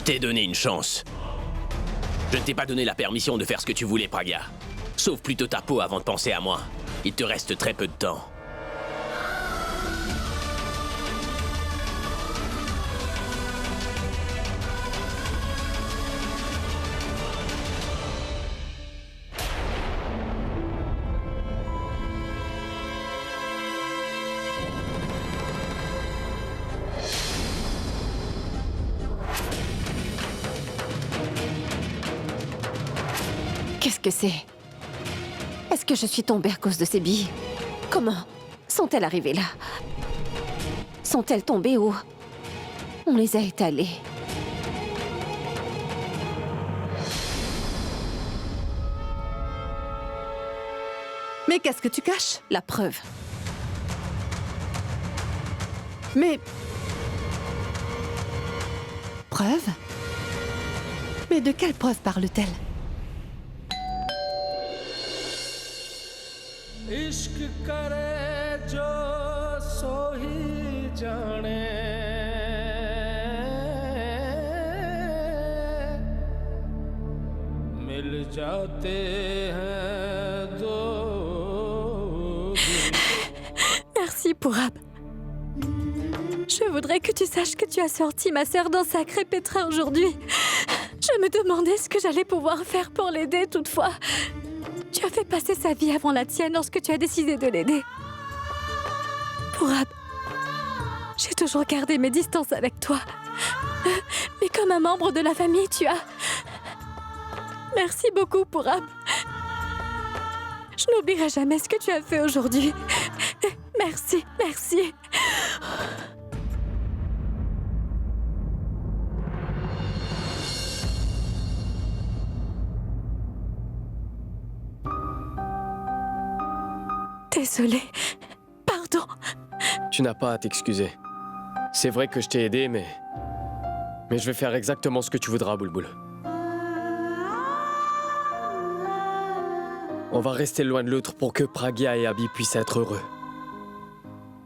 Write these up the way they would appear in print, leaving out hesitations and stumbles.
t'ai donné une chance. Je ne t'ai pas donné la permission de faire ce que tu voulais, Pragya. Sauve plutôt ta peau avant de penser à moi. Il te reste très peu de temps. Qu'est-ce que c'est? Est-ce que je suis tombée à cause de ces billes? Comment sont-elles arrivées là? Sont-elles tombées où? On les a étalées. Mais qu'est-ce que tu caches? La preuve. Mais... Preuve? Mais de quelle preuve parle-t-elle? इश्क करे जो सोही जाने मिल जाते हैं दो Merci, Purab. Je voudrais que tu saches que tu as sorti ma sœur d'un sacré pétrin aujourd'hui. Je me demandais ce que j'allais pouvoir faire pour l'aider toutefois. Tu as fait passer sa vie avant la tienne lorsque tu as décidé de l'aider. Purab, j'ai toujours gardé mes distances avec toi. Mais comme un membre de la famille, tu as... Merci beaucoup, Purab. Je n'oublierai jamais ce que tu as fait aujourd'hui. Merci, merci. Désolée. Pardon. Tu n'as pas à t'excuser. C'est vrai que je t'ai aidé, mais je vais faire exactement ce que tu voudras, Bulbul. On va rester loin de l'autre pour que Pragya et Abhi puissent être heureux.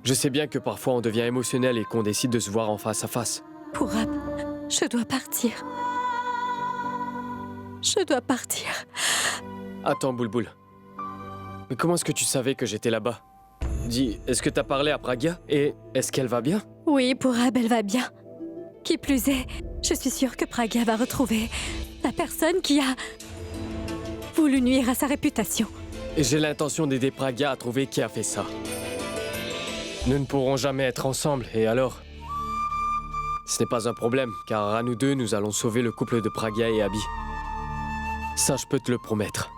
Je sais bien que parfois on devient émotionnel et qu'on décide de se voir en face à face. Purab, je dois partir. Je dois partir. Attends, Bulbul. Mais comment est-ce que tu savais que j'étais là-bas? Dis, est-ce que t'as parlé à Pragya? Et est-ce qu'elle va bien? Oui, Purab, elle va bien. Qui plus est, je suis sûre que Pragya va retrouver la personne qui a voulu nuire à sa réputation. Et j'ai l'intention d'aider Pragya à trouver qui a fait ça. Nous ne pourrons jamais être ensemble, et alors? Ce n'est pas un problème, car à nous deux, nous allons sauver le couple de Pragya et Abhi. Ça, je peux te le promettre.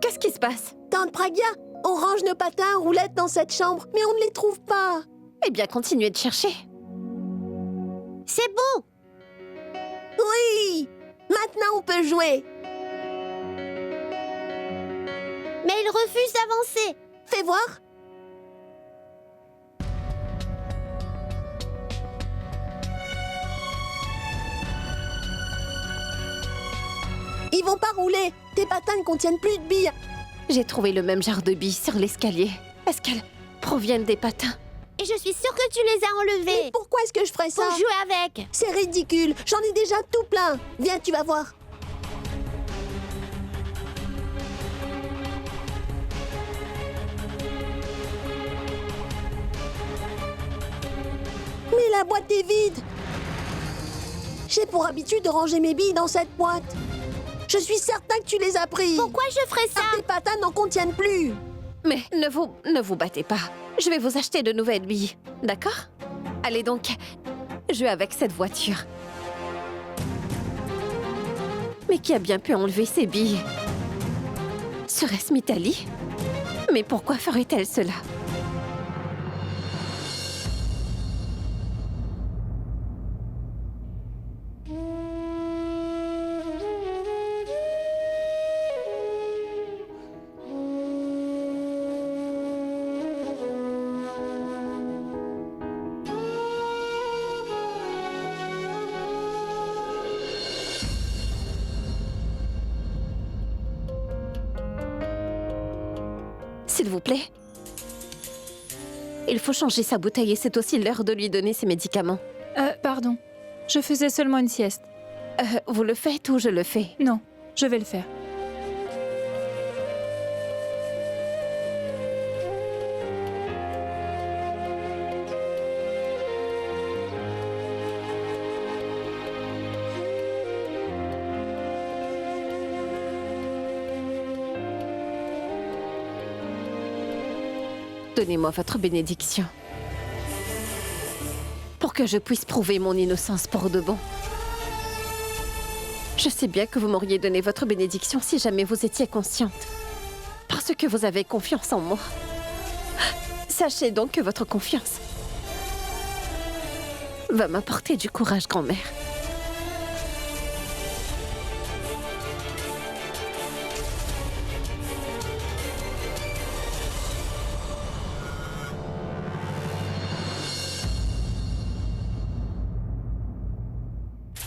Qu'est-ce qui se passe? Tante Pragya, on range nos patins à roulettes dans cette chambre, mais on ne les trouve pas. Eh bien, continuez de chercher. C'est bon. Oui, maintenant on peut jouer. Mais il refuse d'avancer. Fais voir. Ils vont pas rouler. Tes patins ne contiennent plus de billes. J'ai trouvé le même genre de billes sur l'escalier. Est-ce qu'elles proviennent des patins? Et je suis sûre que tu les as enlevés. Mais pourquoi est-ce que je ferais ça? Pour jouer avec. C'est ridicule. J'en ai déjà tout plein. Viens, tu vas voir. Mais la boîte est vide. J'ai pour habitude de ranger mes billes dans cette boîte. Je suis certain que tu les as pris. Pourquoi je ferais ça? Tes patins n'en contiennent plus. Mais ne vous battez pas. Je vais vous acheter de nouvelles billes, d'accord? Allez donc, jouer avec cette voiture. Mais qui a bien pu enlever ces billes? Serait-ce Mitali? Mais pourquoi ferait-elle cela? S'il vous plaît. Il faut changer sa bouteille et c'est aussi l'heure de lui donner ses médicaments. Pardon. Je faisais seulement une sieste. Vous le faites ou je le fais? Non, je vais le faire. Donnez-moi votre bénédiction. Pour que je puisse prouver mon innocence pour de bon. Je sais bien que vous m'auriez donné votre bénédiction si jamais vous étiez consciente. Parce que vous avez confiance en moi. Sachez donc que votre confiance va m'apporter du courage, grand-mère.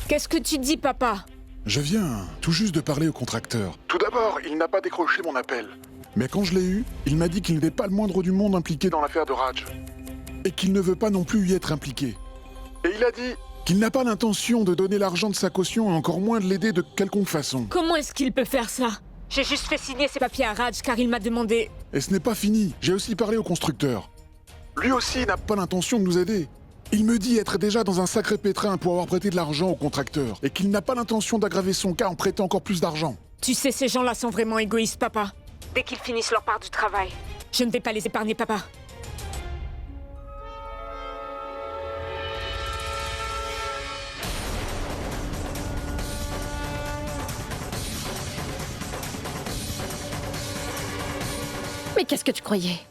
Qu'est-ce que tu dis, papa? Je viens tout juste de parler au contracteur. Tout d'abord, il n'a pas décroché mon appel. Mais quand je l'ai eu, il m'a dit qu'il n'était pas le moindre du monde impliqué dans l'affaire de Raj. Et qu'il ne veut pas non plus y être impliqué. Et il a dit qu'il n'a pas l'intention de donner l'argent de sa caution et encore moins de l'aider de quelconque façon. Comment est-ce qu'il peut faire ça? J'ai juste fait signer ces papiers à Raj car il m'a demandé... Et ce n'est pas fini, j'ai aussi parlé au constructeur. Lui aussi n'a pas l'intention de nous aider. Il me dit être déjà dans un sacré pétrin pour avoir prêté de l'argent au contracteur et qu'il n'a pas l'intention d'aggraver son cas en prêtant encore plus d'argent. Tu sais, ces gens-là sont vraiment égoïstes, papa. Dès qu'ils finissent leur part du travail, je ne vais pas les épargner, papa. Mais qu'est-ce que tu croyais?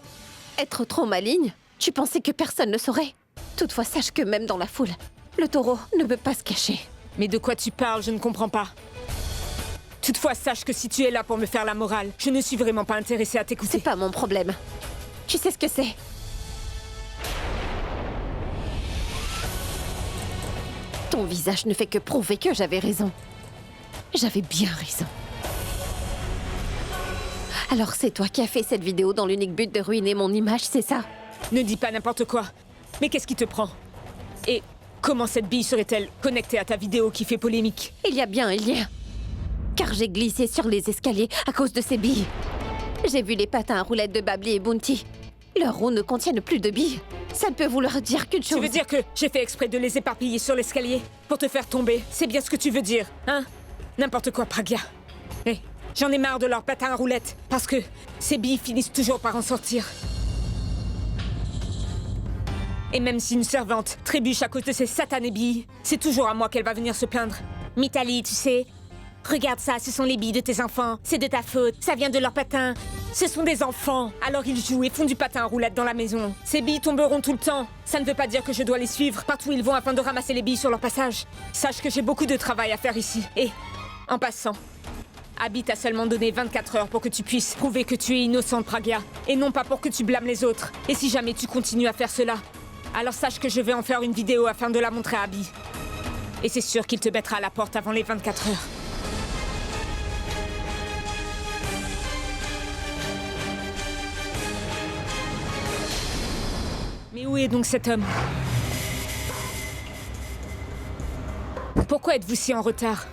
Être trop maligne? Tu pensais que personne ne saurait? Toutefois, sache que même dans la foule, le taureau ne peut pas se cacher. Mais de quoi tu parles? Je ne comprends pas. Toutefois, sache que si tu es là pour me faire la morale, je ne suis vraiment pas intéressée à t'écouter. C'est pas mon problème. Tu sais ce que c'est? Ton visage ne fait que prouver que j'avais raison. J'avais bien raison. Alors c'est toi qui as fait cette vidéo dans l'unique but de ruiner mon image, c'est ça? Ne dis pas n'importe quoi. Mais qu'est-ce qui te prend? Et comment cette bille serait-elle connectée à ta vidéo qui fait polémique? Il y a bien un lien. Car j'ai glissé sur les escaliers à cause de ces billes. J'ai vu les patins à roulettes de Babli et Bounty. Leurs roues ne contiennent plus de billes. Ça ne peut vouloir dire qu'une chose. Tu veux dire que j'ai fait exprès de les éparpiller sur l'escalier pour te faire tomber? C'est bien ce que tu veux dire, hein? N'importe quoi, Pragya. Hé, j'en ai marre de leurs patins à roulettes parce que ces billes finissent toujours par en sortir. Et même si une servante trébuche à cause de ces satanées billes, c'est toujours à moi qu'elle va venir se plaindre. Mitali, tu sais, regarde ça, ce sont les billes de tes enfants. C'est de ta faute, ça vient de leurs patins. Ce sont des enfants, alors ils jouent et font du patin à roulettes dans la maison. Ces billes tomberont tout le temps. Ça ne veut pas dire que je dois les suivre partout où ils vont afin de ramasser les billes sur leur passage. Sache que j'ai beaucoup de travail à faire ici. Et, en passant, Abby t'a seulement donné 24 heures pour que tu puisses prouver que tu es innocente, Pragya, et non pas pour que tu blâmes les autres. Et si jamais tu continues à faire cela, alors sache que je vais en faire une vidéo afin de la montrer à Abby. Et c'est sûr qu'il te mettra à la porte avant les 24 heures. Mais où est donc cet homme? Pourquoi êtes-vous si en retard?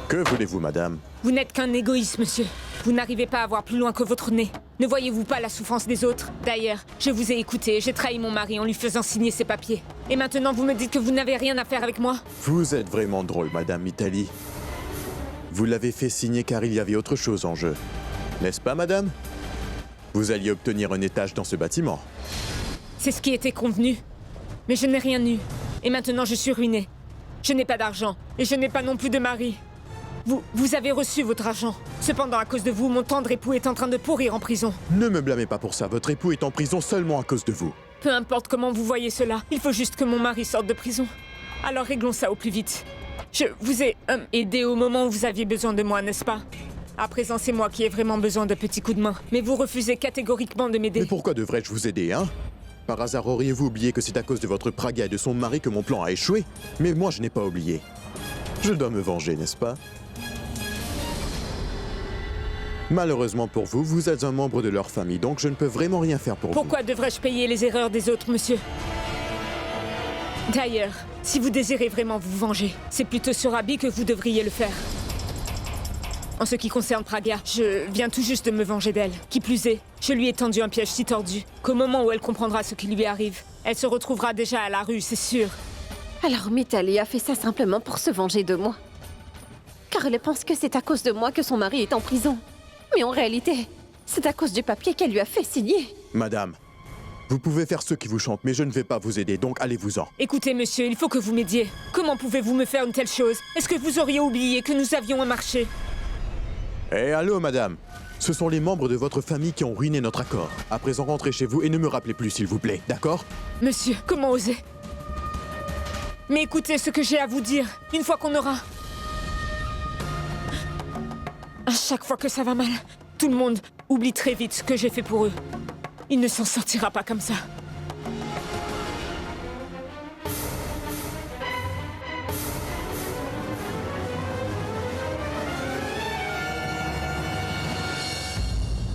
Que voulez-vous, madame? Vous n'êtes qu'un égoïste, monsieur. Vous n'arrivez pas à voir plus loin que votre nez. Ne voyez-vous pas la souffrance des autres? D'ailleurs, je vous ai écouté et j'ai trahi mon mari en lui faisant signer ses papiers. Et maintenant, vous me dites que vous n'avez rien à faire avec moi? Vous êtes vraiment drôle, madame Mitali. Vous l'avez fait signer car il y avait autre chose en jeu. N'est-ce pas, madame? Vous alliez obtenir un étage dans ce bâtiment. C'est ce qui était convenu. Mais je n'ai rien eu. Et maintenant, je suis ruinée. Je n'ai pas d'argent. Et je n'ai pas non plus de mari. Vous avez reçu votre argent. Cependant, à cause de vous, mon tendre époux est en train de pourrir en prison. Ne me blâmez pas pour ça. Votre époux est en prison seulement à cause de vous. Peu importe comment vous voyez cela, il faut juste que mon mari sorte de prison. Alors réglons ça au plus vite. Je vous ai aidé au moment où vous aviez besoin de moi, n'est-ce pas? À présent, c'est moi qui ai vraiment besoin de petits coups de main. Mais vous refusez catégoriquement de m'aider. Mais pourquoi devrais-je vous aider, hein? Par hasard, auriez-vous oublié que c'est à cause de votre Praga et de son mari que mon plan a échoué? Mais moi, je n'ai pas oublié. Je dois me venger, n'est-ce pas? Malheureusement pour vous, vous êtes un membre de leur famille, donc je ne peux vraiment rien faire pour vous. Pourquoi devrais-je payer les erreurs des autres, monsieur? D'ailleurs, si vous désirez vraiment vous venger, c'est plutôt sur Abby que vous devriez le faire. En ce qui concerne Praga, je viens tout juste de me venger d'elle. Qui plus est, je lui ai tendu un piège si tordu qu'au moment où elle comprendra ce qui lui arrive, elle se retrouvera déjà à la rue, c'est sûr. Alors Mitali a fait ça simplement pour se venger de moi. Car elle pense que c'est à cause de moi que son mari est en prison. Mais en réalité, c'est à cause du papier qu'elle lui a fait signer. Madame, vous pouvez faire ce qui vous chante, mais je ne vais pas vous aider, donc allez-vous-en. Écoutez, monsieur, il faut que vous m'aidiez. Comment pouvez-vous me faire une telle chose? Est-ce que vous auriez oublié que nous avions un marché? Eh, allô, madame. Ce sont les membres de votre famille qui ont ruiné notre accord. À présent, rentrez chez vous et ne me rappelez plus, s'il vous plaît, d'accord? Monsieur, comment oser? Mais écoutez ce que j'ai à vous dire, une fois qu'on aura... À chaque fois que ça va mal, tout le monde oublie très vite ce que j'ai fait pour eux. Il ne s'en sortira pas comme ça.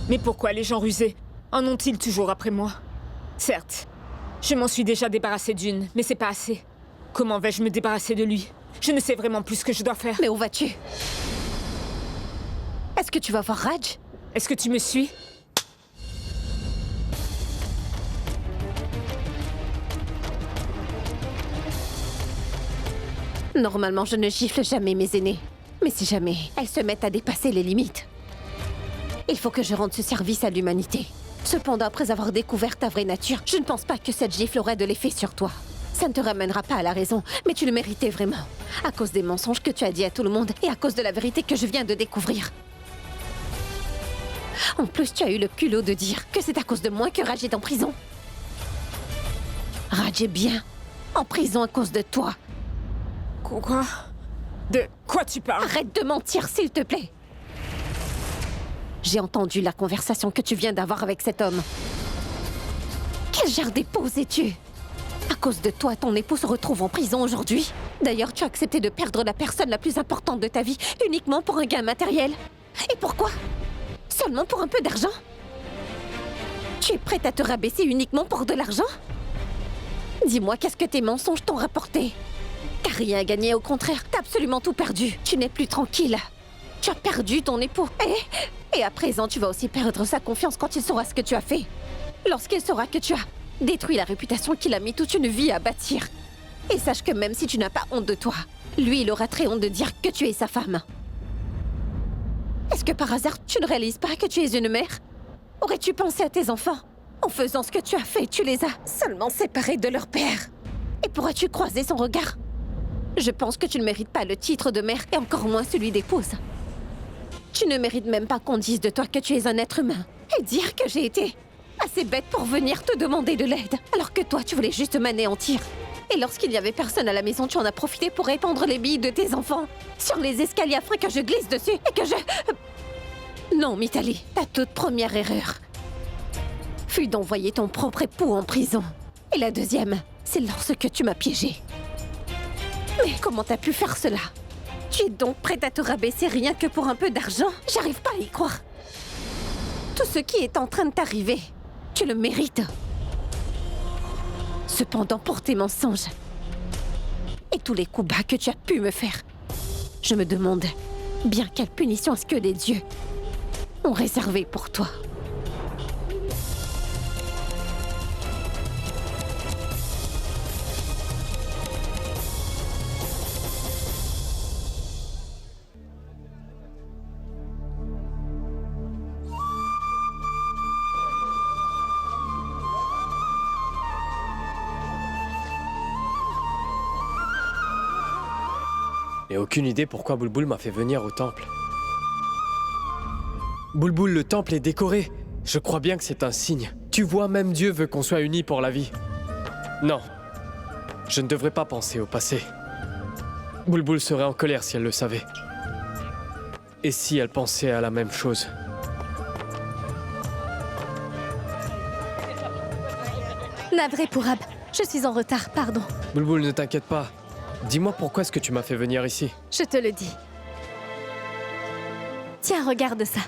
Mais pourquoi les gens rusés en ont-ils toujours après moi? Certes, je m'en suis déjà débarrassée d'une, mais c'est pas assez. Comment vais-je me débarrasser de lui? Je ne sais vraiment plus ce que je dois faire. Mais où vas-tu? Est-ce que tu vas voir Raj? Est-ce que tu me suis? Normalement, je ne gifle jamais mes aînés. Mais si jamais elles se mettent à dépasser les limites, il faut que je rende ce service à l'humanité. Cependant, après avoir découvert ta vraie nature, je ne pense pas que cette gifle aurait de l'effet sur toi. Ça ne te ramènera pas à la raison, mais tu le méritais vraiment. À cause des mensonges que tu as dit à tout le monde et à cause de la vérité que je viens de découvrir. En plus, tu as eu le culot de dire que c'est à cause de moi que Raj est en prison. Raj est bien en prison à cause de toi. Quoi? De quoi tu parles? Arrête de mentir, s'il te plaît. J'ai entendu la conversation que tu viens d'avoir avec cet homme. Quel genre d'épouse es-tu? À cause de toi, ton époux se retrouve en prison aujourd'hui. D'ailleurs, tu as accepté de perdre la personne la plus importante de ta vie uniquement pour un gain matériel. Et pourquoi? Seulement pour un peu d'argent? Tu es prête à te rabaisser uniquement pour de l'argent? Dis-moi, qu'est-ce que tes mensonges t'ont rapporté? T'as rien gagné, au contraire, t'as absolument tout perdu. Tu n'es plus tranquille. Tu as perdu ton époux. Et à présent, tu vas aussi perdre sa confiance quand il saura ce que tu as fait. Lorsqu'il saura que tu as détruit la réputation qu'il a mis toute une vie à bâtir. Et sache que même si tu n'as pas honte de toi, lui, il aura très honte de dire que tu es sa femme. Est-ce que par hasard, tu ne réalises pas que tu es une mère? Aurais-tu pensé à tes enfants? En faisant ce que tu as fait, tu les as seulement séparés de leur père. Et pourrais-tu croiser son regard? Je pense que tu ne mérites pas le titre de mère et encore moins celui d'épouse. Tu ne mérites même pas qu'on dise de toi que tu es un être humain. Et dire que j'ai été assez bête pour venir te demander de l'aide, alors que toi, tu voulais juste m'anéantir. Et lorsqu'il n'y avait personne à la maison, tu en as profité pour répandre les billes de tes enfants sur les escaliers afin que je glisse dessus et que je... Non, Mitali, ta toute première erreur fut d'envoyer ton propre époux en prison. Et la deuxième, c'est lorsque tu m'as piégée. Mais comment t'as pu faire cela? Tu es donc prête à te rabaisser rien que pour un peu d'argent? J'arrive pas à y croire. Tout ce qui est en train de t'arriver, tu le mérites. Cependant, pour tes mensonges et tous les coups bas que tu as pu me faire, je me demande bien quelle punition est-ce que les dieux ont réservé pour toi. n'ai aucune idée pourquoi Bulbul m'a fait venir au temple. Bulbul, le temple est décoré. Je crois bien que c'est un signe. Tu vois, même Dieu veut qu'on soit unis pour la vie. Non. Je ne devrais pas penser au passé. Bulbul serait en colère si elle le savait. Et si elle pensait à la même chose? Navré pour Ab. Je suis en retard, pardon. Bulbul, ne t'inquiète pas. Dis-moi pourquoi est-ce que tu m'as fait venir ici? Je te le dis. Tiens, regarde ça.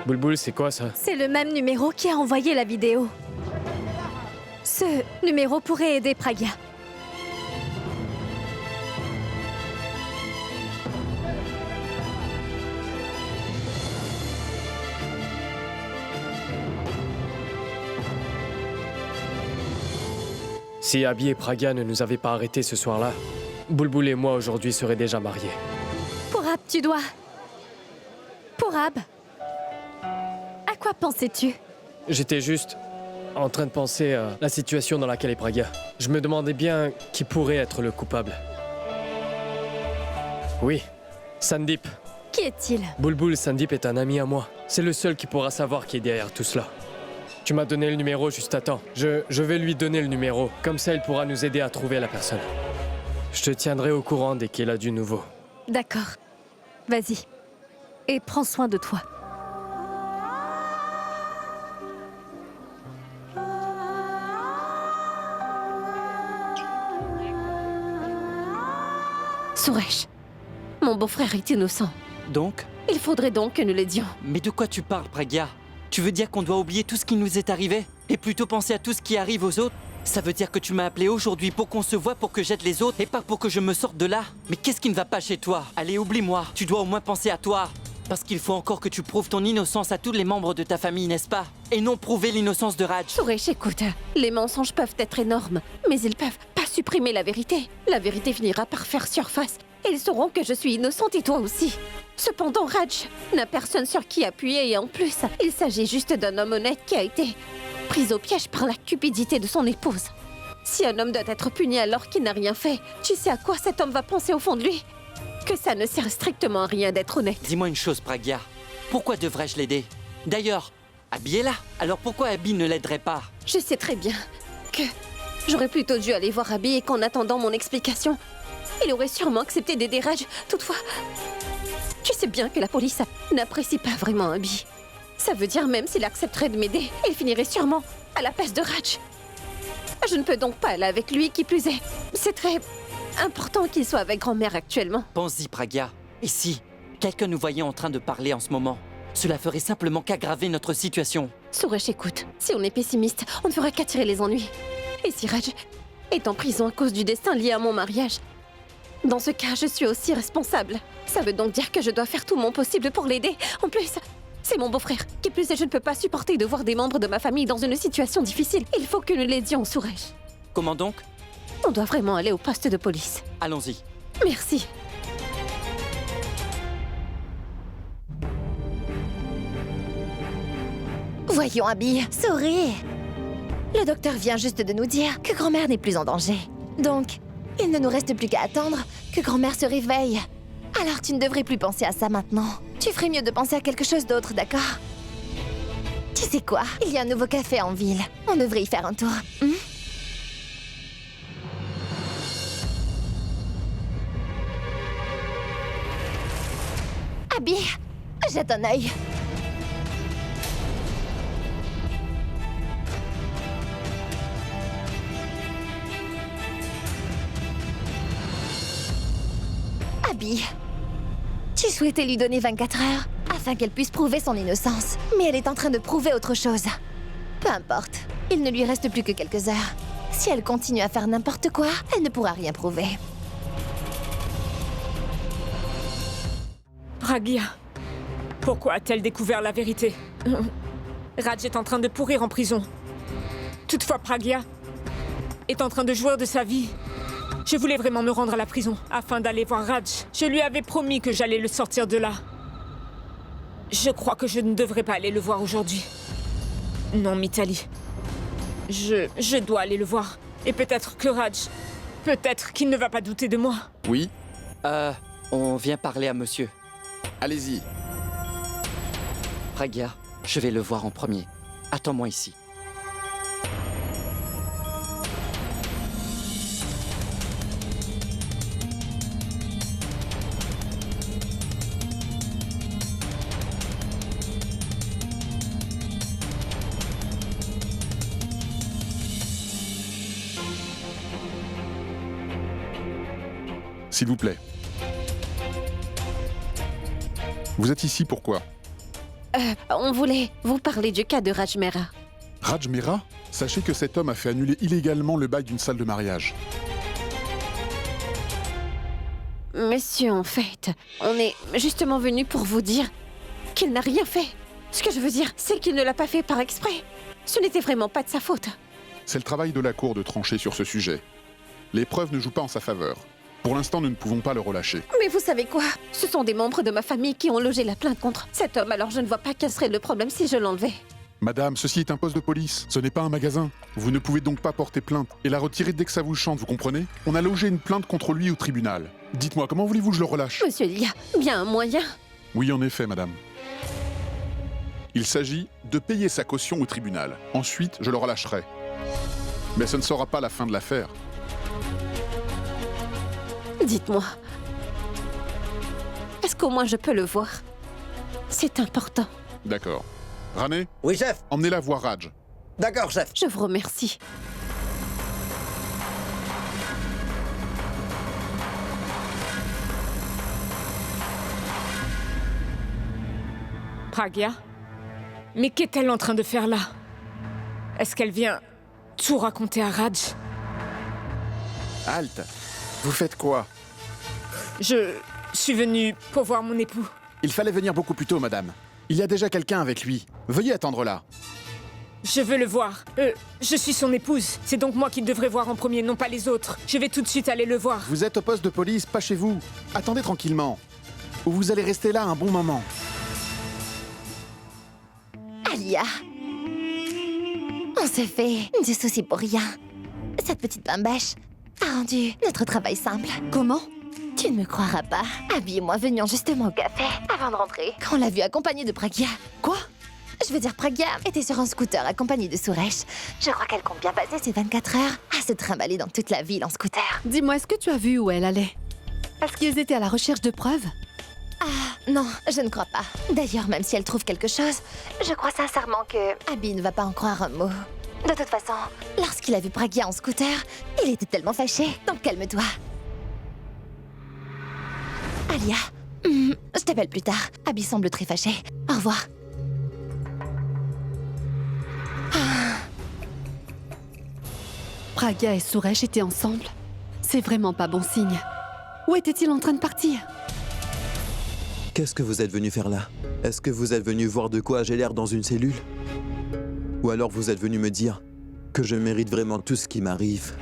Bulbul, c'est quoi ça? C'est le même numéro qui a envoyé la vidéo. Ce numéro pourrait aider Pragya. Si Abby et Pragya ne nous avaient pas arrêtés ce soir-là, Bulbul et moi aujourd'hui seraient déjà mariés. Pourab, tu dois... Pourab, à quoi pensais-tu? J'étais juste en train de penser à la situation dans laquelle est Pragya. Je me demandais bien qui pourrait être le coupable. Oui, Sandeep. Qui est-il? Bulbul, Sandeep est un ami à moi. C'est le seul qui pourra savoir qui est derrière tout cela. Tu m'as donné le numéro juste à temps. Je vais lui donner le numéro. Comme ça, il pourra nous aider à trouver la personne. Je te tiendrai au courant dès qu'il a du nouveau. D'accord. Vas-y. Et prends soin de toi. Suresh, mon beau-frère est innocent. Donc? Il faudrait donc que nous l'aidions. Mais de quoi tu parles, Pragya? Tu veux dire qu'on doit oublier tout ce qui nous est arrivé et plutôt penser à tout ce qui arrive aux autres? Ça veut dire que tu m'as appelé aujourd'hui pour qu'on se voie, pour que j'aide les autres et pas pour que je me sorte de là? Mais qu'est-ce qui ne va pas chez toi? Allez, oublie-moi. Tu dois au moins penser à toi. Parce qu'il faut encore que tu prouves ton innocence à tous les membres de ta famille, n'est-ce pas? Et non prouver l'innocence de Raj. Suresh, écoute, les mensonges peuvent être énormes, mais ils peuvent pas supprimer la vérité. La vérité finira par faire surface. Et ils sauront que je suis innocente et toi aussi. Cependant, Raj n'a personne sur qui appuyer et en plus, il s'agit juste d'un homme honnête qui a été pris au piège par la cupidité de son épouse. Si un homme doit être puni alors qu'il n'a rien fait, tu sais à quoi cet homme va penser au fond de lui? Que ça ne sert strictement à rien d'être honnête. Dis-moi une chose, Pragya. Pourquoi devrais-je l'aider? D'ailleurs, Abby est là. Alors pourquoi Abby ne l'aiderait pas? Je sais très bien que j'aurais plutôt dû aller voir Abby et qu'en attendant mon explication, il aurait sûrement accepté d'aider Raj. Toutefois, tu sais bien que la police n'apprécie pas vraiment Abby. Ça veut dire même s'il accepterait de m'aider, il finirait sûrement à la place de Raj. Je ne peux donc pas aller avec lui, qui plus est. C'est très important qu'il soit avec grand-mère actuellement. Pense-y, Pragya. Et si quelqu'un nous voyait en train de parler en ce moment, cela ferait simplement qu'aggraver notre situation. Suresh, écoute, si on est pessimiste, on ne fera qu'attirer les ennuis. Et si Raj est en prison à cause du destin lié à mon mariage, dans ce cas, je suis aussi responsable. Ça veut donc dire que je dois faire tout mon possible pour l'aider. En plus, c'est mon beau-frère. Qui plus est, je ne peux pas supporter de voir des membres de ma famille dans une situation difficile. Il faut que nous l'aidions, Suresh. Comment donc? On doit vraiment aller au poste de police. Allons-y. Merci. Voyons, Abby, souris. Le docteur vient juste de nous dire que grand-mère n'est plus en danger. Donc, il ne nous reste plus qu'à attendre que grand-mère se réveille. Alors tu ne devrais plus penser à ça maintenant. Tu ferais mieux de penser à quelque chose d'autre, d'accord? Tu sais quoi? Il y a un nouveau café en ville. On devrait y faire un tour. Abby, jette un œil. Abby, tu souhaitais lui donner 24 heures afin qu'elle puisse prouver son innocence. Mais elle est en train de prouver autre chose. Peu importe, il ne lui reste plus que quelques heures. Si elle continue à faire n'importe quoi, elle ne pourra rien prouver. Pragya, pourquoi a-t-elle découvert la vérité? Raj est en train de pourrir en prison. Toutefois, Pragya est en train de jouir de sa vie. Je voulais vraiment me rendre à la prison afin d'aller voir Raj. Je lui avais promis que j'allais le sortir de là. Je crois que je ne devrais pas aller le voir aujourd'hui. Non, Mithali. Je dois aller le voir. Et peut-être que Raj... Peut-être qu'il ne va pas douter de moi. Oui, On vient parler à monsieur. Allez-y. Pragya, je vais le voir en premier. Attends-moi ici. S'il vous plaît. Vous êtes ici pourquoi? On voulait vous parler du cas de Rajmera. Rajmera? Sachez que cet homme a fait annuler illégalement le bail d'une salle de mariage. Monsieur, en fait, on est justement venu pour vous dire qu'il n'a rien fait. Ce que je veux dire, c'est qu'il ne l'a pas fait par exprès. Ce n'était vraiment pas de sa faute. C'est le travail de la Cour de trancher sur ce sujet. Les preuves ne jouent pas en sa faveur. Pour l'instant, nous ne pouvons pas le relâcher. Mais vous savez quoi? Ce sont des membres de ma famille qui ont logé la plainte contre cet homme, alors je ne vois pas quel serait le problème si je l'enlevais. Madame, ceci est un poste de police, ce n'est pas un magasin. Vous ne pouvez donc pas porter plainte et la retirer dès que ça vous chante, vous comprenez? On a logé une plainte contre lui au tribunal. Dites-moi, comment voulez-vous que je le relâche? Monsieur, il y a bien un moyen. Oui, en effet, madame. Il s'agit de payer sa caution au tribunal. Ensuite, je le relâcherai. Mais ce ne sera pas la fin de l'affaire. Dites-moi, est-ce qu'au moins je peux le voir? C'est important. D'accord. Rané? Oui, chef. Emmenez-la voir Raj. D'accord, chef. Je vous remercie. Pragya? Mais qu'est-elle en train de faire là? Est-ce qu'elle vient tout raconter à Raj? Halte. Vous faites quoi? Je suis venue pour voir mon époux. Il fallait venir beaucoup plus tôt, madame. Il y a déjà quelqu'un avec lui. Veuillez attendre là. Je veux le voir. Je suis son épouse. C'est donc moi qui devrais voir en premier, non pas les autres. Je vais tout de suite aller le voir. Vous êtes au poste de police, pas chez vous. Attendez tranquillement. Ou vous allez rester là un bon moment. Alia, on s'est fait du souci pour rien. Cette petite bambèche a rendu notre travail simple. Comment? Tu ne me croiras pas. Abby et moi venions justement au café avant de rentrer, quand on l'a vu accompagnée de Pragya. Quoi? Je veux dire, Pragya était sur un scooter accompagnée de Suresh. Je crois qu'elle compte bien passer ses 24 heures à se trimballer dans toute la ville en scooter. Dis-moi, est-ce que tu as vu où elle allait? Est-ce qu'ils étaient à la recherche de preuves? Ah, non, je ne crois pas. D'ailleurs, même si elle trouve quelque chose, je crois sincèrement que Abby ne va pas en croire un mot. De toute façon, lorsqu'il a vu Pragya en scooter, il était tellement fâché, donc calme-toi. Alia, je t'appelle plus tard. Abby semble très fâchée. Au revoir. Pragya et Suresh étaient ensemble. C'est vraiment pas bon signe. Où était-il en train de partir? Qu'est-ce que vous êtes venu faire là? Est-ce que vous êtes venu voir de quoi j'ai l'air dans une cellule? Ou alors vous êtes venu me dire que je mérite vraiment tout ce qui m'arrive?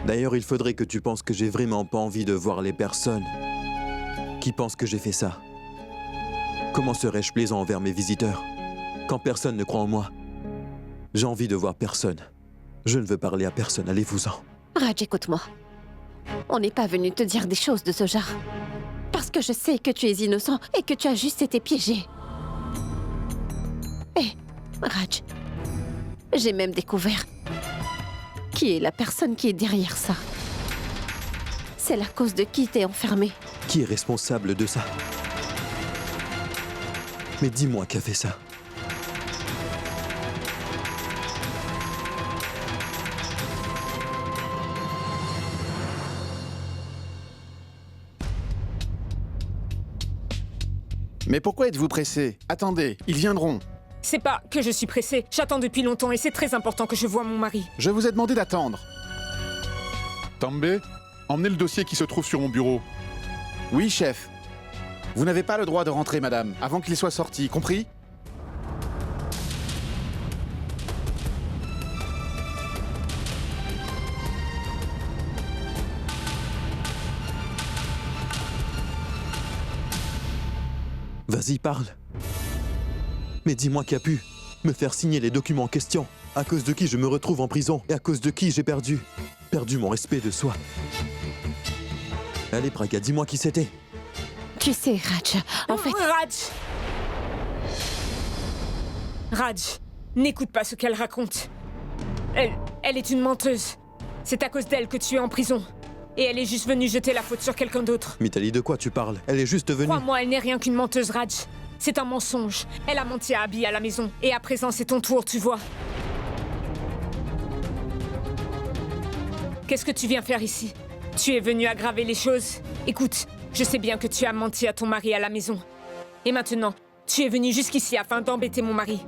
D'ailleurs, il faudrait que tu penses que j'ai vraiment pas envie de voir les personnes qui pensent que j'ai fait ça. Comment serais-je plaisant envers mes visiteurs quand personne ne croit en moi? J'ai envie de voir personne. Je ne veux parler à personne, allez-vous-en. Raj, écoute-moi. On n'est pas venu te dire des choses de ce genre. Parce que je sais que tu es innocent et que tu as juste été piégé. Hé, Raj, j'ai même découvert qui est la personne qui est derrière ça. C'est la cause de qui t'es enfermé. Qui est responsable de ça? Mais dis-moi qui a fait ça. Mais pourquoi êtes-vous pressé? Attendez, ils viendront. C'est pas que je suis pressée. J'attends depuis longtemps et c'est très important que je voie mon mari. Je vous ai demandé d'attendre. També, emmenez le dossier qui se trouve sur mon bureau. Oui, chef. Vous n'avez pas le droit de rentrer, madame, avant qu'il soit sorti, compris? Vas-y, parle. Mais dis-moi qui a pu me faire signer les documents en question, à cause de qui je me retrouve en prison et à cause de qui j'ai perdu mon respect de soi. Allez, Pragya, dis-moi qui c'était. Tu sais, Raj, en fait... Raj, n'écoute pas ce qu'elle raconte. Elle est une menteuse. C'est à cause d'elle que tu es en prison. Et elle est juste venue jeter la faute sur quelqu'un d'autre. Mitali, de quoi tu parles? Elle est juste venue... Crois-moi, elle n'est rien qu'une menteuse, Raj. C'est un mensonge. Elle a menti à Abby à la maison. Et à présent, c'est ton tour, tu vois. Qu'est-ce que tu viens faire ici? Tu es venu aggraver les choses? Écoute, je sais bien que tu as menti à ton mari à la maison. Et maintenant, tu es venu jusqu'ici afin d'embêter mon mari.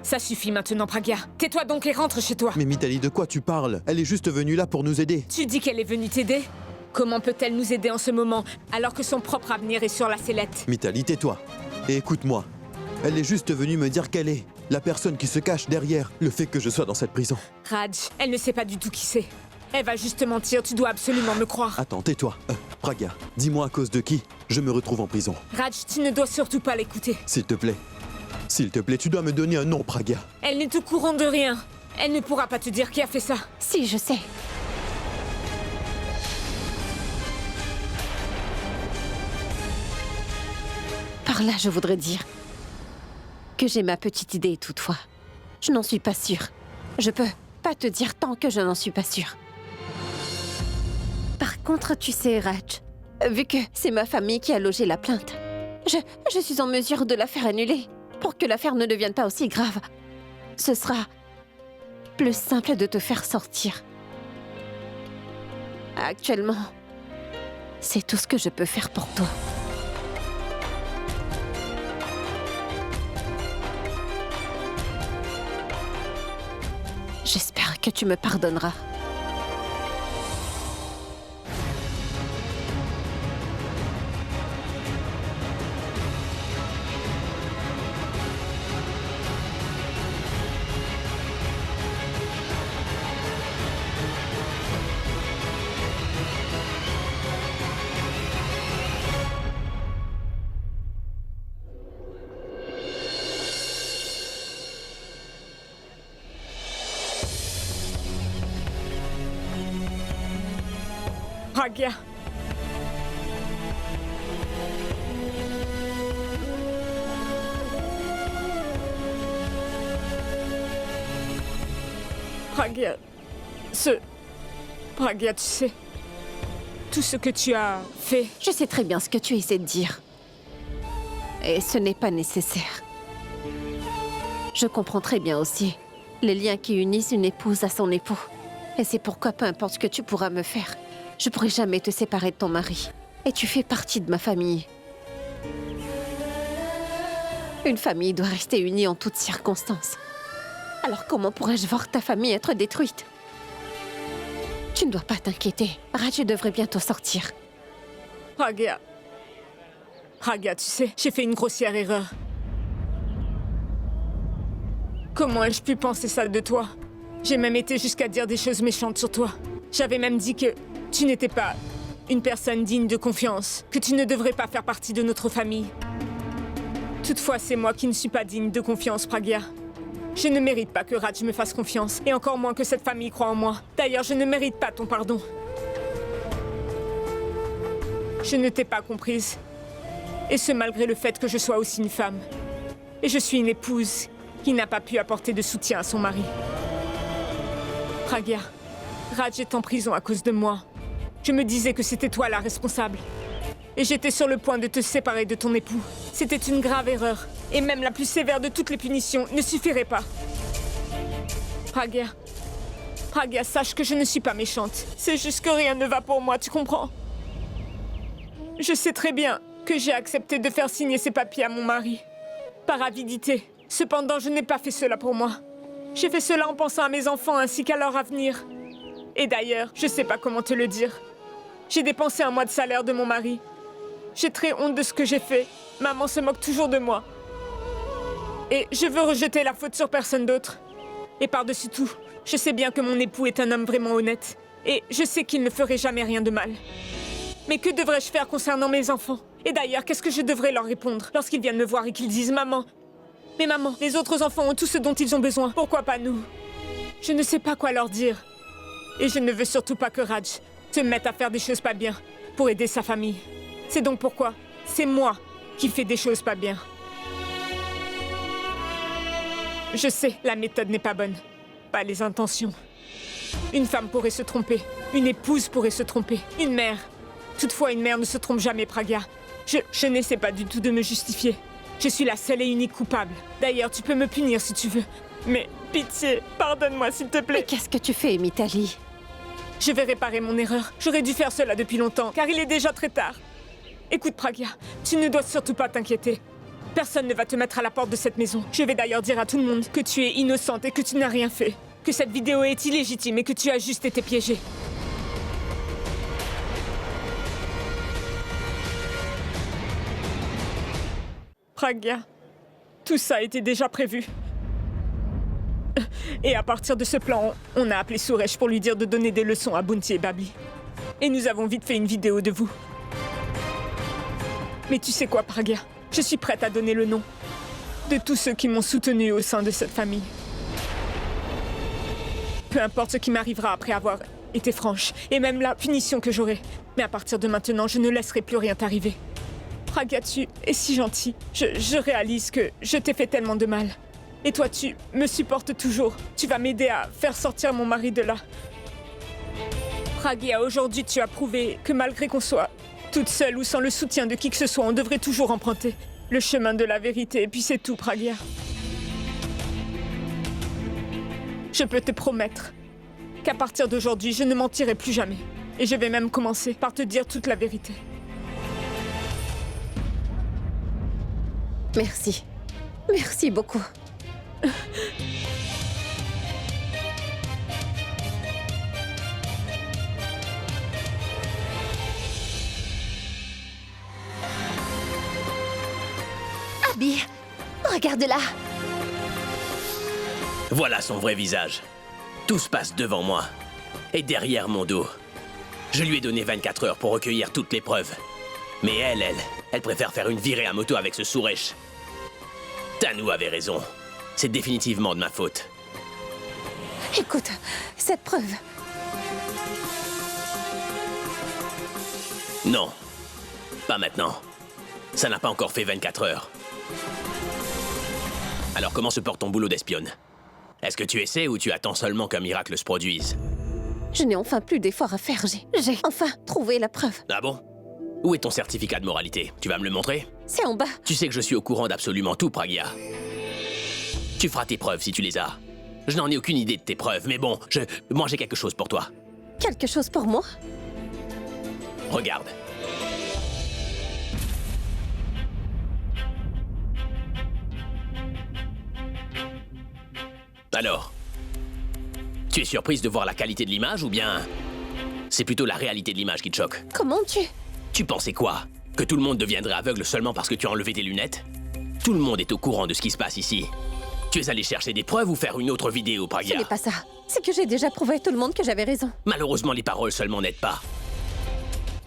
Ça suffit maintenant, Pragya. Tais-toi donc et rentre chez toi. Mais Mitali, de quoi tu parles? Elle est juste venue là pour nous aider. Tu dis qu'elle est venue t'aider? Comment peut-elle nous aider en ce moment, alors que son propre avenir est sur la sellette? Mitali, tais-toi. Et écoute-moi. Elle est juste venue me dire qu'elle est la personne qui se cache derrière le fait que je sois dans cette prison. Raj, elle ne sait pas du tout qui c'est. Elle va juste mentir, tu dois absolument me croire. Attends, tais-toi. Pragya, dis-moi à cause de qui je me retrouve en prison. Raj, tu ne dois surtout pas l'écouter. S'il te plaît. S'il te plaît, tu dois me donner un nom, Pragya. Elle n'est au courant de rien. Elle ne pourra pas te dire qui a fait ça. Si, je sais. Par là, je voudrais dire que j'ai ma petite idée toutefois. Je n'en suis pas sûre. Je peux pas te dire tant que je n'en suis pas sûre. Par contre, tu sais, Raj, vu que c'est ma famille qui a logé la plainte, je suis en mesure de la faire annuler pour que l'affaire ne devienne pas aussi grave. Ce sera plus simple de te faire sortir. Actuellement, c'est tout ce que je peux faire pour toi. J'espère que tu me pardonneras. Pragya. Pragya. Pragya, tu sais... Tout ce que tu as fait... Je sais très bien ce que tu essaies de dire. Et ce n'est pas nécessaire. Je comprends très bien aussi les liens qui unissent une épouse à son époux. Et c'est pourquoi, peu importe ce que tu pourras me faire, je pourrai jamais te séparer de ton mari. Et tu fais partie de ma famille. Une famille doit rester unie en toutes circonstances. Alors comment pourrais-je voir ta famille être détruite? Tu ne dois pas t'inquiéter. Raj devrait bientôt sortir. Pragya. Pragya, tu sais, j'ai fait une grossière erreur. Comment ai-je pu penser ça de toi? J'ai même été jusqu'à dire des choses méchantes sur toi. J'avais même dit que tu n'étais pas une personne digne de confiance, que tu ne devrais pas faire partie de notre famille. Toutefois, c'est moi qui ne suis pas digne de confiance, Pragya. Je ne mérite pas que Raj me fasse confiance, et encore moins que cette famille croie en moi. D'ailleurs, je ne mérite pas ton pardon. Je ne t'ai pas comprise. Et ce, malgré le fait que je sois aussi une femme. Et je suis une épouse qui n'a pas pu apporter de soutien à son mari. Pragya, Raj est en prison à cause de moi. Je me disais que c'était toi la responsable. Et j'étais sur le point de te séparer de ton époux. C'était une grave erreur. Et même la plus sévère de toutes les punitions ne suffirait pas. Pragya. Pragya, sache que je ne suis pas méchante. C'est juste que rien ne va pour moi, tu comprends? Je sais très bien que j'ai accepté de faire signer ces papiers à mon mari. Par avidité. Cependant, je n'ai pas fait cela pour moi. J'ai fait cela en pensant à mes enfants ainsi qu'à leur avenir. Et d'ailleurs, je sais pas comment te le dire. J'ai dépensé un mois de salaire de mon mari. J'ai très honte de ce que j'ai fait. Maman se moque toujours de moi. Et je veux rejeter la faute sur personne d'autre. Et par-dessus tout, je sais bien que mon époux est un homme vraiment honnête. Et je sais qu'il ne ferait jamais rien de mal. Mais que devrais-je faire concernant mes enfants? Et d'ailleurs, qu'est-ce que je devrais leur répondre lorsqu'ils viennent me voir et qu'ils disent « Maman, mais maman, les autres enfants ont tout ce dont ils ont besoin. Pourquoi pas nous ?» Je ne sais pas quoi leur dire. Et je ne veux surtout pas que Raj se mette à faire des choses pas bien pour aider sa famille. C'est donc pourquoi c'est moi qui fais des choses pas bien. Je sais, la méthode n'est pas bonne. Pas les intentions. Une femme pourrait se tromper. Une épouse pourrait se tromper. Une mère. Toutefois, une mère ne se trompe jamais, Pragya. Je n'essaie pas du tout de me justifier. Je suis la seule et unique coupable. D'ailleurs, tu peux me punir si tu veux. Mais pitié, pardonne-moi s'il te plaît. Mais qu'est-ce que tu fais, Mitali? Je vais réparer mon erreur. J'aurais dû faire cela depuis longtemps, car il est déjà très tard. Écoute, Pragya, tu ne dois surtout pas t'inquiéter. Personne ne va te mettre à la porte de cette maison. Je vais d'ailleurs dire à tout le monde que tu es innocente et que tu n'as rien fait. Que cette vidéo est illégitime et que tu as juste été piégée. Pragya, tout ça était déjà prévu. Et à partir de ce plan, on a appelé Suresh pour lui dire de donner des leçons à Bounty et Babi. Et nous avons vite fait une vidéo de vous. Mais tu sais quoi, Pragya? Je suis prête à donner le nom de tous ceux qui m'ont soutenue au sein de cette famille. Peu importe ce qui m'arrivera après avoir été franche, et même la punition que j'aurai. Mais à partir de maintenant, je ne laisserai plus rien t'arriver. Pragya, tu es si gentil. Je réalise que je t'ai fait tellement de mal. Et toi, tu me supportes toujours. Tu vas m'aider à faire sortir mon mari de là. Pragya, aujourd'hui, tu as prouvé que malgré qu'on soit toute seule ou sans le soutien de qui que ce soit, on devrait toujours emprunter le chemin de la vérité. Et puis c'est tout, Pragya. Je peux te promettre qu'à partir d'aujourd'hui, je ne mentirai plus jamais. Et je vais même commencer par te dire toute la vérité. Merci. Merci beaucoup. Abby, regarde-la. Voilà son vrai visage. Tout se passe devant moi. Et derrière mon dos. Je lui ai donné 24 heures pour recueillir toutes les preuves. Mais elle préfère faire une virée à moto avec ce Suresh. Tanu avait raison. C'est définitivement de ma faute. Écoute, cette preuve... Non. Pas maintenant. Ça n'a pas encore fait 24 heures. Alors comment se porte ton boulot d'espionne? Est-ce que tu essaies ou tu attends seulement qu'un miracle se produise? Je n'ai enfin plus d'efforts à faire. J'ai enfin trouvé la preuve. Ah bon? Où est ton certificat de moralité? Tu vas me le montrer? C'est en bas. Tu sais que je suis au courant d'absolument tout, Pragya. Tu feras tes preuves si tu les as. Je n'en ai aucune idée de tes preuves, mais bon, moi j'ai quelque chose pour toi. Quelque chose pour moi? Regarde. Alors, tu es surprise de voir la qualité de l'image ou bien c'est plutôt la réalité de l'image qui te choque? Comment tu... Tu pensais quoi? Que tout le monde deviendrait aveugle seulement parce que tu as enlevé tes lunettes? Tout le monde est au courant de ce qui se passe ici. Tu es allé chercher des preuves ou faire une autre vidéo, Pragya? Ce n'est pas ça. C'est que j'ai déjà prouvé à tout le monde que j'avais raison. Malheureusement, les paroles seulement n'aident pas.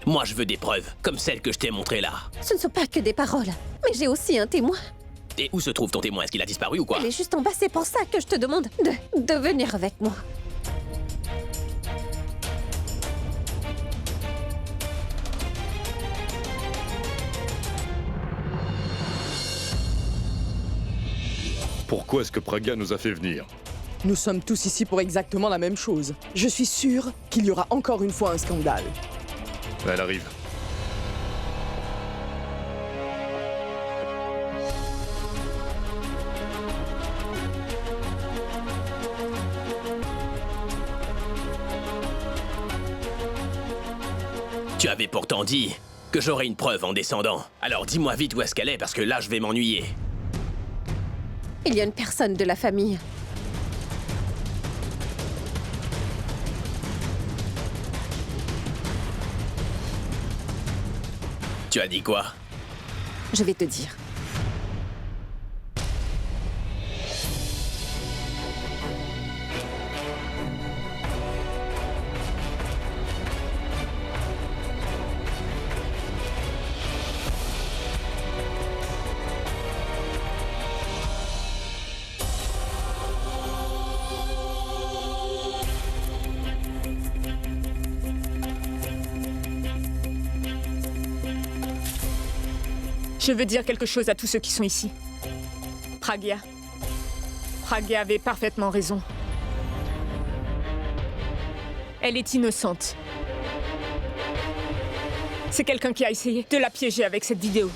Moi, je veux des preuves, comme celles que je t'ai montrées là. Ce ne sont pas que des paroles, mais j'ai aussi un témoin. Et où se trouve ton témoin? Est-ce qu'il a disparu ou quoi? Il est juste en bas, c'est pour ça que je te demande de venir avec moi. Pourquoi est-ce que Pragya nous a fait venir? Nous sommes tous ici pour exactement la même chose. Je suis sûre qu'il y aura encore une fois un scandale. Elle arrive. Tu avais pourtant dit que j'aurais une preuve en descendant. Alors dis-moi vite où est-ce qu'elle est, parce que là, je vais m'ennuyer. Il y a une personne de la famille. Tu as dit quoi? Je vais te dire. Je veux dire quelque chose à tous ceux qui sont ici. Pragya. Pragya avait parfaitement raison. Elle est innocente. C'est quelqu'un qui a essayé de la piéger avec cette vidéo.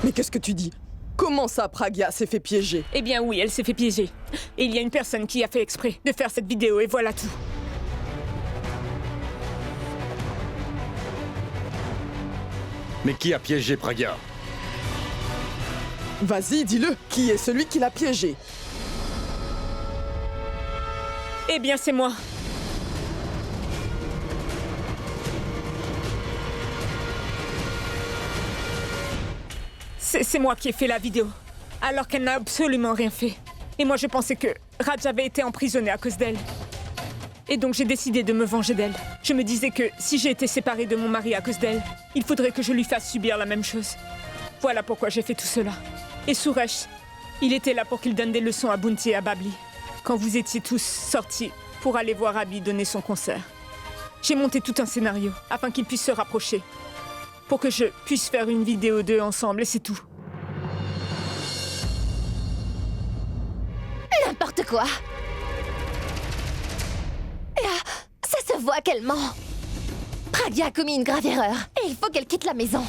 Mais qu'est-ce que tu dis? Comment ça, Pragya s'est fait piéger? Eh bien oui, elle s'est fait piéger. Et il y a une personne qui a fait exprès de faire cette vidéo et voilà tout. Mais qui a piégé Pragya? Vas-y, dis-le. Qui est celui qui l'a piégé? Eh bien, c'est moi. C'est moi qui ai fait la vidéo, alors qu'elle n'a absolument rien fait. Et moi, je pensais que Raj avait été emprisonné à cause d'elle. Et donc, j'ai décidé de me venger d'elle. Je me disais que si j'ai été séparée de mon mari à cause d'elle, il faudrait que je lui fasse subir la même chose. Voilà pourquoi j'ai fait tout cela. Et Suresh, il était là pour qu'il donne des leçons à Bunty et à Babli, quand vous étiez tous sortis pour aller voir Abby donner son concert. J'ai monté tout un scénario afin qu'ils puissent se rapprocher, pour que je puisse faire une vidéo d'eux ensemble, et c'est tout. N'importe quoi. Là, ça se voit qu'elle ment. Pragya a commis une grave erreur, et il faut qu'elle quitte la maison.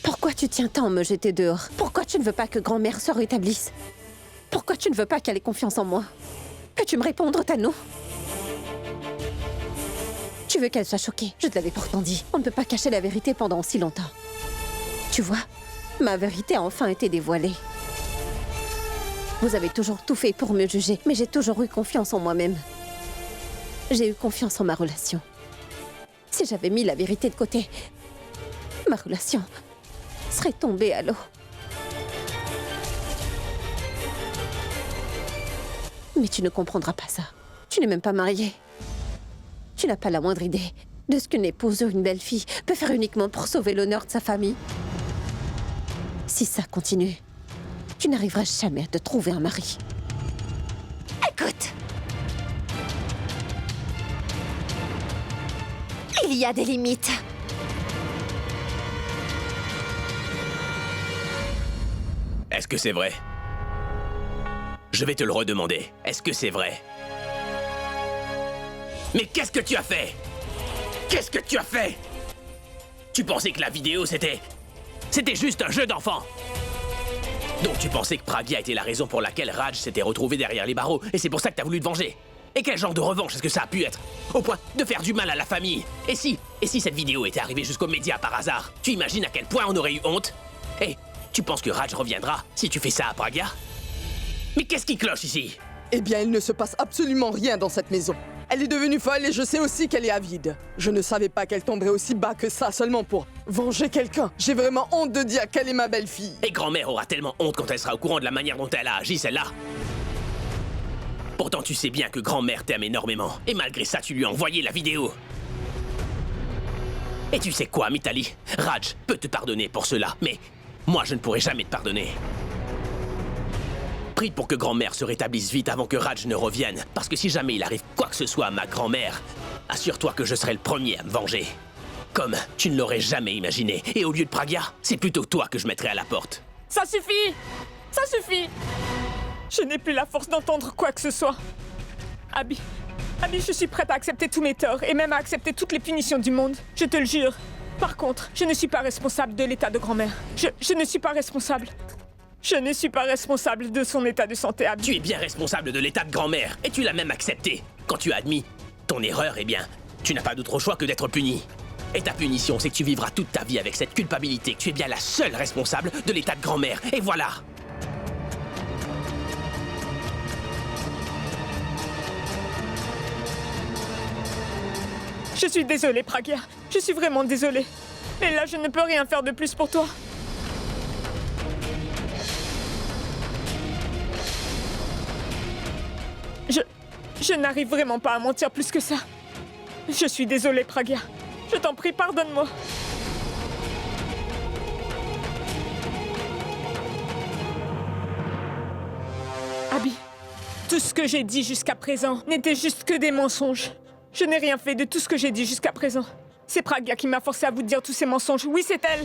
Pourquoi tu tiens tant à me jeter dehors? Pourquoi tu ne veux pas que grand-mère se rétablisse? Pourquoi tu ne veux pas qu'elle ait confiance en moi? Peux-tu me répondre, Tano? Tu veux qu'elle soit choquée? Je te l'avais pourtant dit. On ne peut pas cacher la vérité pendant si longtemps. Tu vois, ma vérité a enfin été dévoilée. Vous avez toujours tout fait pour me juger, mais j'ai toujours eu confiance en moi-même. J'ai eu confiance en ma relation. Si j'avais mis la vérité de côté, ma relation serait tombée à l'eau. Mais tu ne comprendras pas ça. Tu n'es même pas mariée. Tu n'as pas la moindre idée de ce qu'une épouse ou une belle-fille peut faire uniquement pour sauver l'honneur de sa famille. Si ça continue, tu n'arriveras jamais à te trouver un mari. Écoute. Il y a des limites. Est-ce que c'est vrai? Je vais te le redemander. Est-ce que c'est vrai? Mais qu'est-ce que tu as fait? Qu'est-ce que tu as fait? Tu pensais que la vidéo, c'était juste un jeu d'enfant. Donc tu pensais que Pragya était la raison pour laquelle Raj s'était retrouvé derrière les barreaux, et c'est pour ça que t'as voulu te venger. Et quel genre de revanche est-ce que ça a pu être? Au point de faire du mal à la famille. Et si cette vidéo était arrivée jusqu'aux médias par hasard? Tu imagines à quel point on aurait eu honte? Et tu penses que Raj reviendra si tu fais ça à Pragya? Mais qu'est-ce qui cloche ici? Eh bien, il ne se passe absolument rien dans cette maison. Elle est devenue folle et je sais aussi qu'elle est avide. Je ne savais pas qu'elle tomberait aussi bas que ça seulement pour venger quelqu'un. J'ai vraiment honte de dire qu'elle est ma belle-fille. Et grand-mère aura tellement honte quand elle sera au courant de la manière dont elle a agi, celle-là. Pourtant, tu sais bien que grand-mère t'aime énormément. Et malgré ça, tu lui as envoyé la vidéo. Et tu sais quoi, Mitali? Raj peut te pardonner pour cela, mais moi, je ne pourrai jamais te pardonner. Prie pour que grand-mère se rétablisse vite avant que Raj ne revienne. Parce que si jamais il arrive quoi que ce soit à ma grand-mère, assure-toi que je serai le premier à me venger. Comme tu ne l'aurais jamais imaginé. Et au lieu de Pragya, c'est plutôt toi que je mettrai à la porte. Ça suffit! Ça suffit! Je n'ai plus la force d'entendre quoi que ce soit. Abby, je suis prête à accepter tous mes torts et même à accepter toutes les punitions du monde. Je te le jure. Par contre, je ne suis pas responsable de l'état de grand-mère. Je ne suis pas responsable. Je ne suis pas responsable de son état de santé, Abby. Tu es bien responsable de l'état de grand-mère, et tu l'as même accepté. Quand tu as admis ton erreur, eh bien, tu n'as pas d'autre choix que d'être puni. Et ta punition, c'est que tu vivras toute ta vie avec cette culpabilité, que tu es bien la seule responsable de l'état de grand-mère. Et voilà. Je suis désolée, Pragya. Je suis vraiment désolée. Et là, je ne peux rien faire de plus pour toi. Je n'arrive vraiment pas à mentir plus que ça. Je suis désolée, Pragya. Je t'en prie, pardonne-moi. Abby, tout ce que j'ai dit jusqu'à présent n'était juste que des mensonges. Je n'ai rien fait de tout ce que j'ai dit jusqu'à présent. C'est Pragya qui m'a forcé à vous dire tous ces mensonges. Oui, c'est elle.